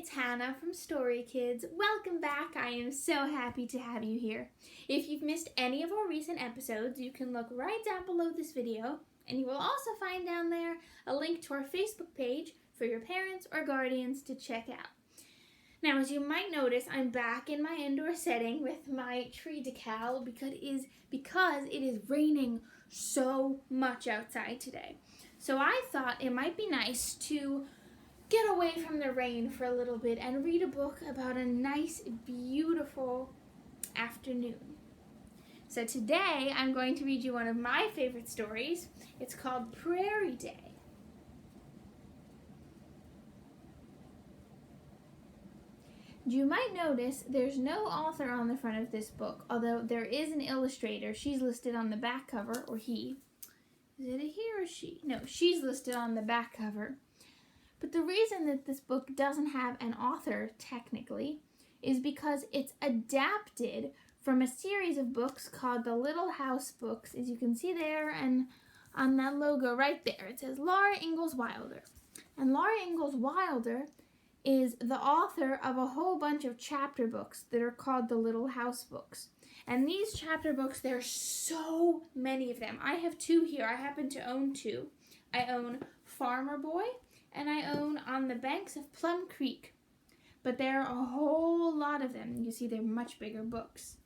it's Hannah from Story Kids. Welcome back. I am so happy to have you here. If you've missed any of our recent episodes, you can look right down below this video, and you will also find down there a link to our Facebook page for your parents or guardians to check out. Now, as you might notice, I'm back in my indoor setting with my tree decal because it is raining so much outside today. So I thought it might be nice to get away from the rain for a little bit and read a book about a nice, beautiful afternoon. So today I'm going to read you one of my favorite stories. It's called Prairie Day. You might notice there's no author on the front of this book, although there is an illustrator. She's listed on the back cover, or he. Is it a he or she? No, she's listed on the back cover. But the reason that this book doesn't have an author, technically, is because it's adapted from a series of books called the Little House Books, as you can see there, and on that logo right there, it says Laura Ingalls Wilder. And Laura Ingalls Wilder is the author of a whole bunch of chapter books that are called the Little House Books. And these chapter books, there are so many of them. I have two here. I happen to own two. I own Farmer Boy, and I own On the Banks of Plum Creek. But there are a whole lot of them. You see, they're much bigger books.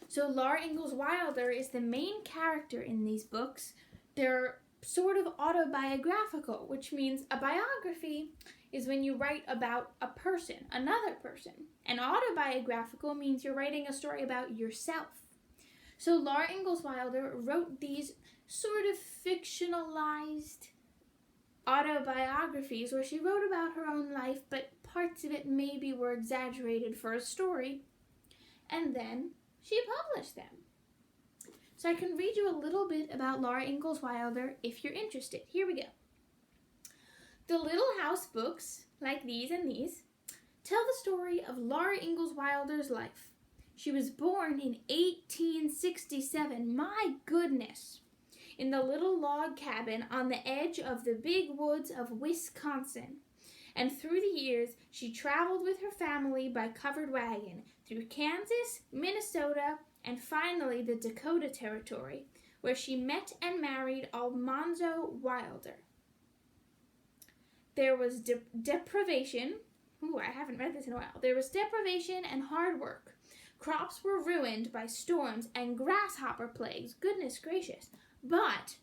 So Laura Ingalls Wilder is the main character in these books. They're sort of autobiographical, which means a biography is when you write about a person, another person. And autobiographical means you're writing a story about yourself. So Laura Ingalls Wilder wrote these sort of fictionalized autobiographies where she wrote about her own life, but parts of it maybe were exaggerated for a story, and then she published them. So I can read you a little bit about Laura Ingalls Wilder if you're interested. Here we go. The Little House Books, like these and these, tell the story of Laura Ingalls Wilder's life. She was born in 1867. My goodness! In the little log cabin on the edge of the big woods of Wisconsin. And through the years, she traveled with her family by covered wagon through Kansas, Minnesota, and finally the Dakota Territory, where she met and married Almanzo Wilder. There was deprivation. I haven't read this in a while. There was deprivation and hard work. Crops were ruined by storms and grasshopper plagues. Goodness gracious. But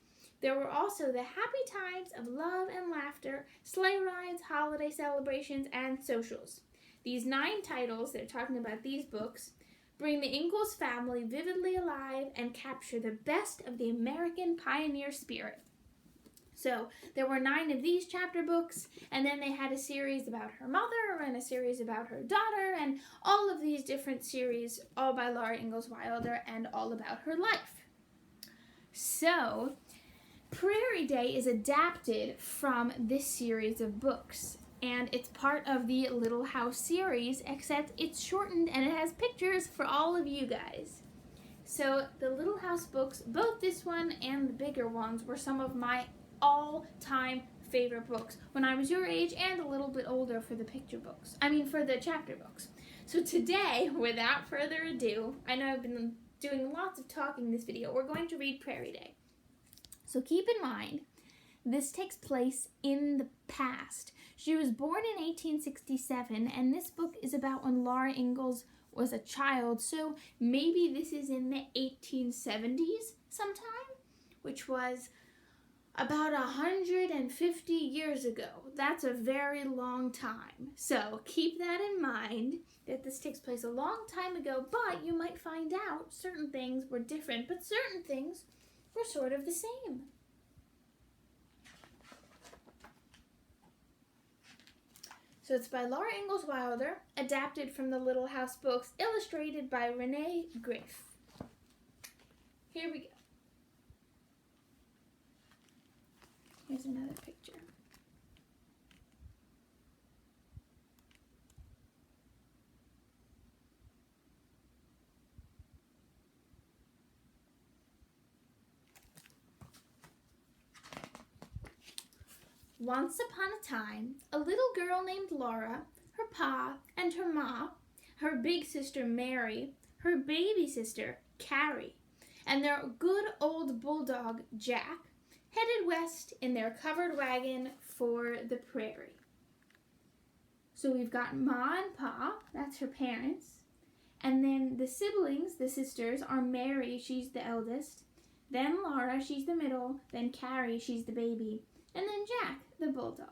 there were also the happy times of love and laughter, sleigh rides, holiday celebrations, and socials. These 9 titles, they're talking about these books, bring the Ingalls family vividly alive and capture the best of the American pioneer spirit. So there were 9 of these chapter books, and then they had a series about her mother and a series about her daughter, and all of these different series, all by Laura Ingalls Wilder, and all about her life. So, Prairie Day is adapted from this series of books, and it's part of the Little House series, except it's shortened and it has pictures for all of you guys. So, the Little House books, both this one and the bigger ones, were some of my all-time favorite books when I was your age and a little bit older for the for the chapter books. So today, without further ado, I know I've been doing lots of talking in this video, we're going to read Prairie Day. So keep in mind, this takes place in the past. She was born in 1867, and this book is about when Laura Ingalls was a child, so maybe this is in the 1870s sometime, which was about 150 years ago. That's a very long time. So keep that in mind, that this takes place a long time ago, but you might find out certain things were different, but certain things were sort of the same. So it's by Laura Ingalls Wilder, adapted from the Little House Books, illustrated by Renee Graff. Here we go. Here's another picture. Once upon a time, a little girl named Laura, her pa and her ma, her big sister Mary, her baby sister Carrie, and their good old bulldog Jack headed west in their covered wagon for the prairie. So we've got Ma and Pa, that's her parents, and then the siblings, the sisters, are Mary, she's the eldest, then Laura, she's the middle, then Carrie, she's the baby, and then Jack, the bulldog.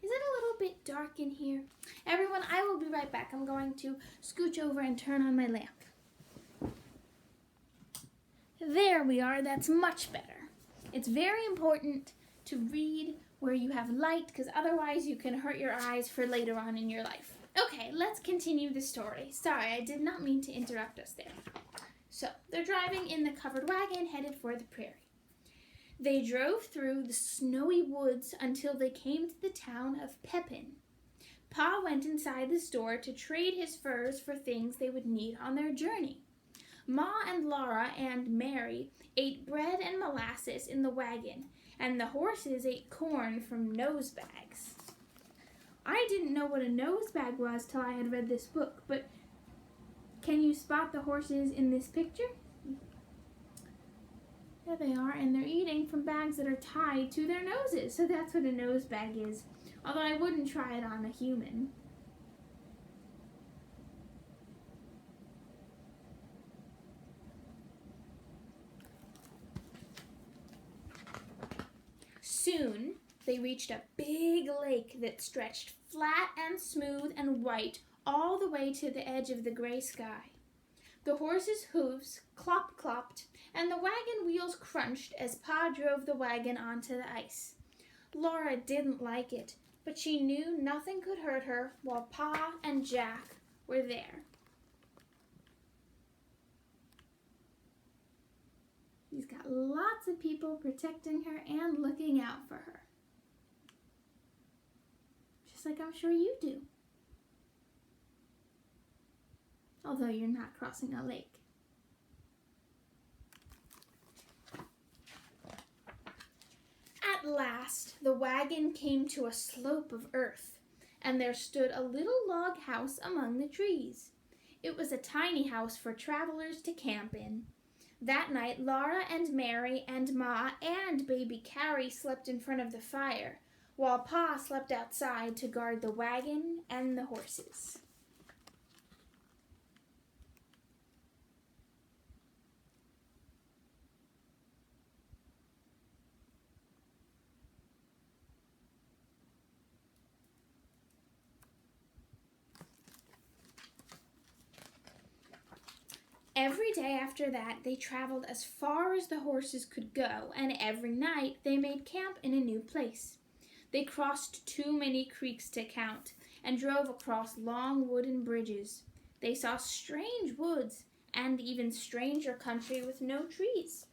Is it a little bit dark in here? Everyone, I will be right back. I'm going to scooch over and turn on my lamp. There we are. That's much better. It's very important to read where you have light, because otherwise you can hurt your eyes for later on in your life. Okay, let's continue the story. Sorry, I did not mean to interrupt us there. So, they're driving in the covered wagon headed for the prairie. They drove through the snowy woods until they came to the town of Pepin. Pa went inside the store to trade his furs for things they would need on their journey. Ma and Laura and Mary ate bread and molasses in the wagon, and the horses ate corn from nose bags. I didn't know what a nose bag was till I had read this book, but can you spot the horses in this picture? There they are, and they're eating from bags that are tied to their noses, so that's what a nose bag is, although I wouldn't try it on a human. Soon, they reached a big lake that stretched flat and smooth and white all the way to the edge of the gray sky. The horses' hooves clop-clopped, and the wagon wheels crunched as Pa drove the wagon onto the ice. Laura didn't like it, but she knew nothing could hurt her while Pa and Jack were there. He's got lots of people protecting her and looking out for her. Just like I'm sure you do. Although you're not crossing a lake. At last, the wagon came to a slope of earth, and there stood a little log house among the trees. It was a tiny house for travelers to camp in. That night, Laura and Mary and Ma and baby Carrie slept in front of the fire, while Pa slept outside to guard the wagon and the horses. Every day after that, they traveled as far as the horses could go, and every night they made camp in a new place. They crossed too many creeks to count, and drove across long wooden bridges. They saw strange woods, and even stranger country with no trees.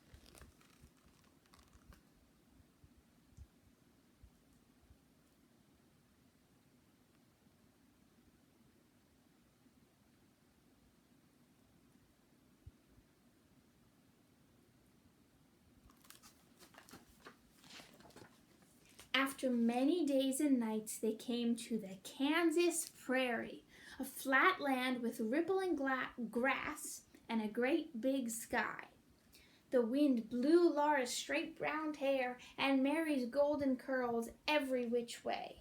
After many days and nights, they came to the Kansas Prairie, a flat land with rippling grass and a great big sky. The wind blew Laura's straight brown hair and Mary's golden curls every which way.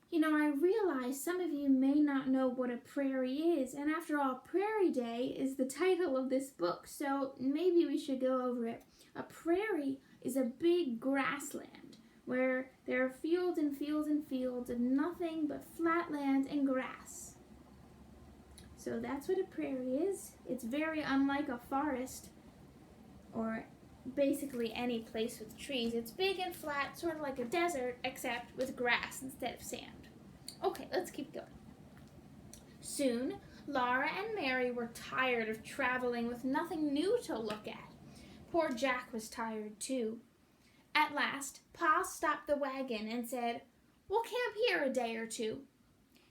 You know, I realize some of you may not know what a prairie is, and after all, Prairie Day is the title of this book, so maybe we should go over it. A prairie is a big grassland where there are fields and fields and fields of nothing but flat land and grass. So that's what a prairie is. It's very unlike a forest or basically any place with trees. It's big and flat, sort of like a desert, except with grass instead of sand. Okay, let's keep going. Soon, Laura and Mary were tired of traveling with nothing new to look at. Poor Jack was tired too. At last, Pa stopped the wagon and said, "We'll camp here a day or two."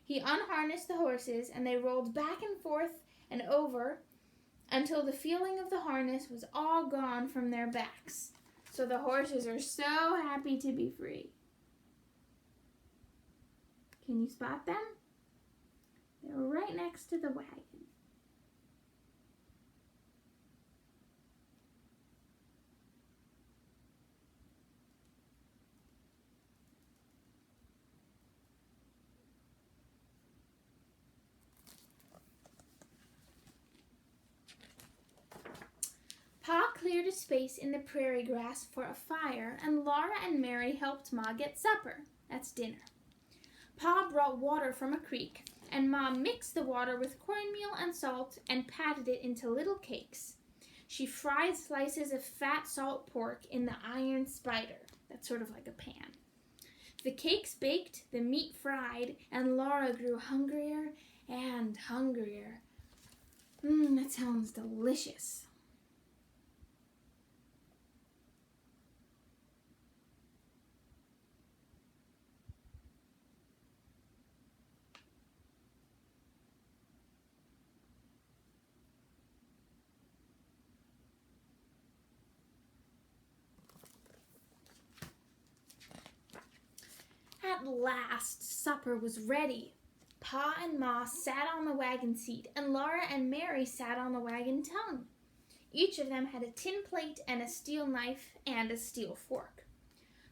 He unharnessed the horses, and they rolled back and forth and over until the feeling of the harness was all gone from their backs. So the horses are so happy to be free. Can you spot them? They're right next to the wagon. Pa cleared a space in the prairie grass for a fire, and Laura and Mary helped Ma get supper. That's dinner. Pa brought water from a creek, and Ma mixed the water with cornmeal and salt and patted it into little cakes. She fried slices of fat salt pork in the iron spider. That's sort of like a pan. The cakes baked, the meat fried, and Laura grew hungrier and hungrier. That sounds delicious. At last, supper was ready. Pa and Ma sat on the wagon seat, and Laura and Mary sat on the wagon tongue. Each of them had a tin plate and a steel knife and a steel fork.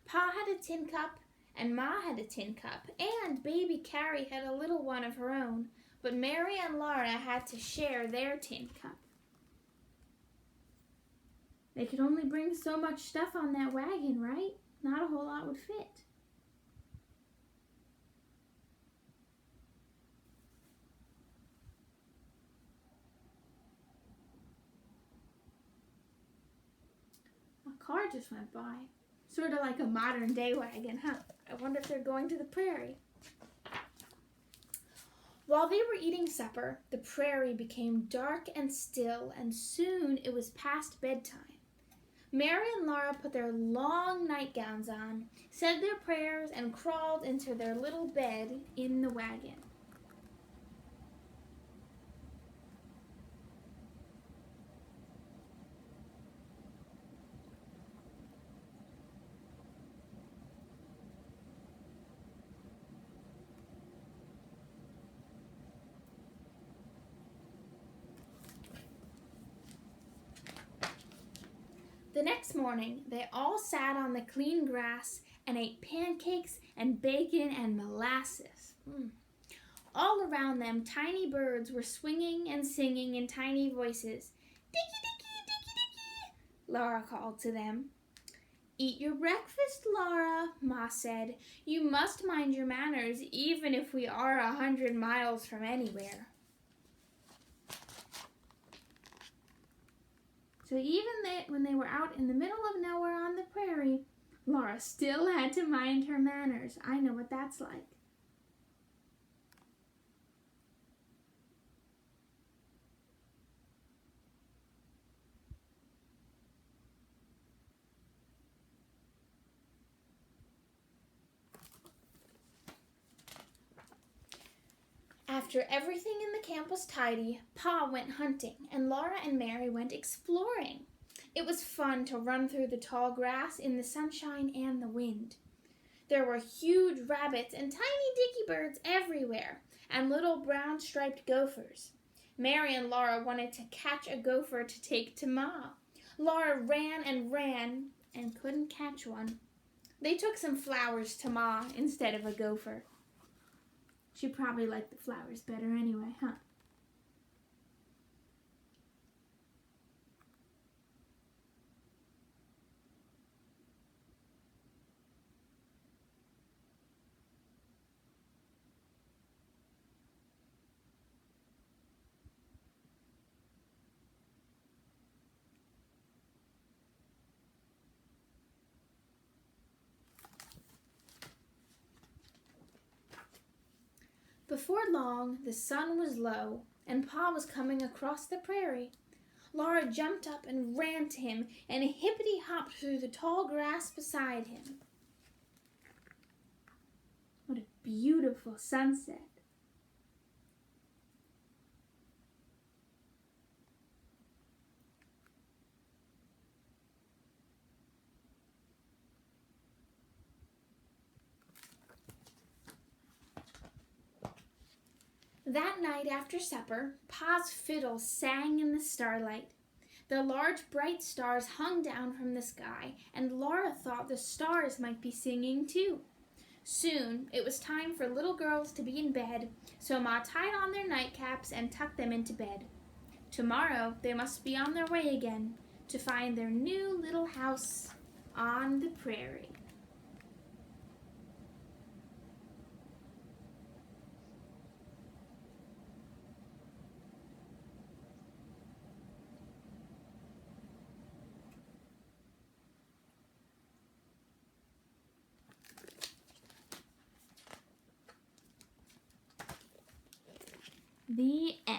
Pa had a tin cup, and Ma had a tin cup, and baby Carrie had a little one of her own, but Mary and Laura had to share their tin cup. They could only bring so much stuff on that wagon, right? Not a whole lot would fit. A car just went by. Sort of like a modern day wagon, huh? I wonder if they're going to the prairie. While they were eating supper, the prairie became dark and still, and soon it was past bedtime. Mary and Laura put their long nightgowns on, said their prayers, and crawled into their little bed in the wagon. The next morning, they all sat on the clean grass and ate pancakes and bacon and molasses. All around them, tiny birds were swinging and singing in tiny voices. Dicky, dicky, dicky, dicky, Laura called to them. Eat your breakfast, Laura, Ma said. You must mind your manners, even if we are 100 miles from anywhere. So even when they were out in the middle of nowhere on the prairie, Laura still had to mind her manners. I know what that's like. After everything in the camp was tidy, Pa went hunting, and Laura and Mary went exploring. It was fun to run through the tall grass in the sunshine and the wind. There were huge rabbits and tiny dicky birds everywhere, and little brown striped gophers. Mary and Laura wanted to catch a gopher to take to Ma. Laura ran and couldn't catch one. They took some flowers to Ma instead of a gopher. She probably liked the flowers better anyway, huh? Before long, the sun was low, and Pa was coming across the prairie. Laura jumped up and ran to him, and hippity-hopped through the tall grass beside him. What a beautiful sunset. That night after supper, Pa's fiddle sang in the starlight. The large bright stars hung down from the sky, and Laura thought the stars might be singing too. Soon it was time for little girls to be in bed, so Ma tied on their nightcaps and tucked them into bed. Tomorrow they must be on their way again to find their new little house on the prairie. The end.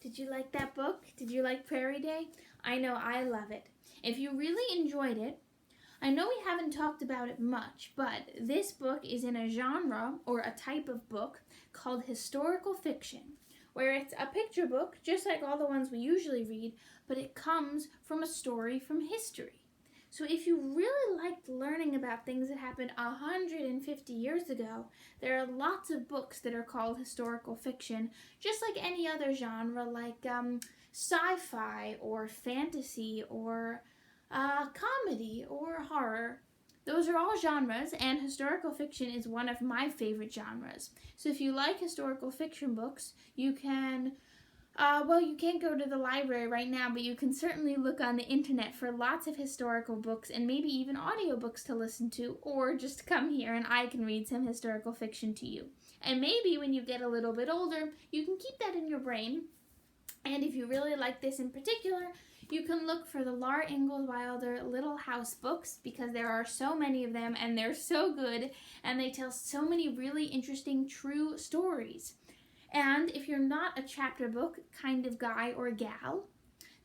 Did you like that book? Did you like Prairie Day? I know I love it. If you really enjoyed it, I know we haven't talked about it much, but this book is in a genre or a type of book called historical fiction, where it's a picture book, just like all the ones we usually read, but it comes from a story from history. So if you really liked learning about things that happened 150 years ago, there are lots of books that are called historical fiction, just like any other genre, like sci-fi or fantasy or comedy or horror. Those are all genres, and historical fiction is one of my favorite genres. So if you like historical fiction books, you can... you can't go to the library right now, but you can certainly look on the internet for lots of historical books and maybe even audiobooks to listen to, or just come here and I can read some historical fiction to you. And maybe when you get a little bit older, you can keep that in your brain. And if you really like this in particular, you can look for the Laura Ingalls Wilder Little House books, because there are so many of them and they're so good and they tell so many really interesting true stories. And if you're not a chapter book kind of guy or gal,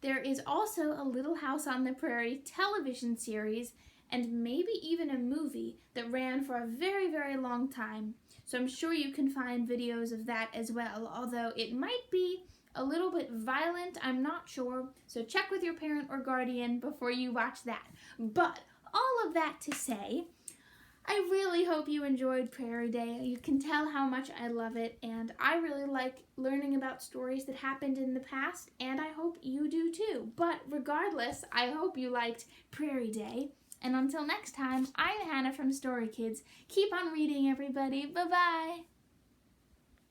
there is also a Little House on the Prairie television series and maybe even a movie that ran for a very, very long time. So I'm sure you can find videos of that as well, although it might be a little bit violent, I'm not sure. So check with your parent or guardian before you watch that. But all of that to say, I really hope you enjoyed Prairie Day. You can tell how much I love it, and I really like learning about stories that happened in the past, and I hope you do too. But regardless, I hope you liked Prairie Day. And until next time, I'm Hannah from Story Kids. Keep on reading, everybody. Bye-bye.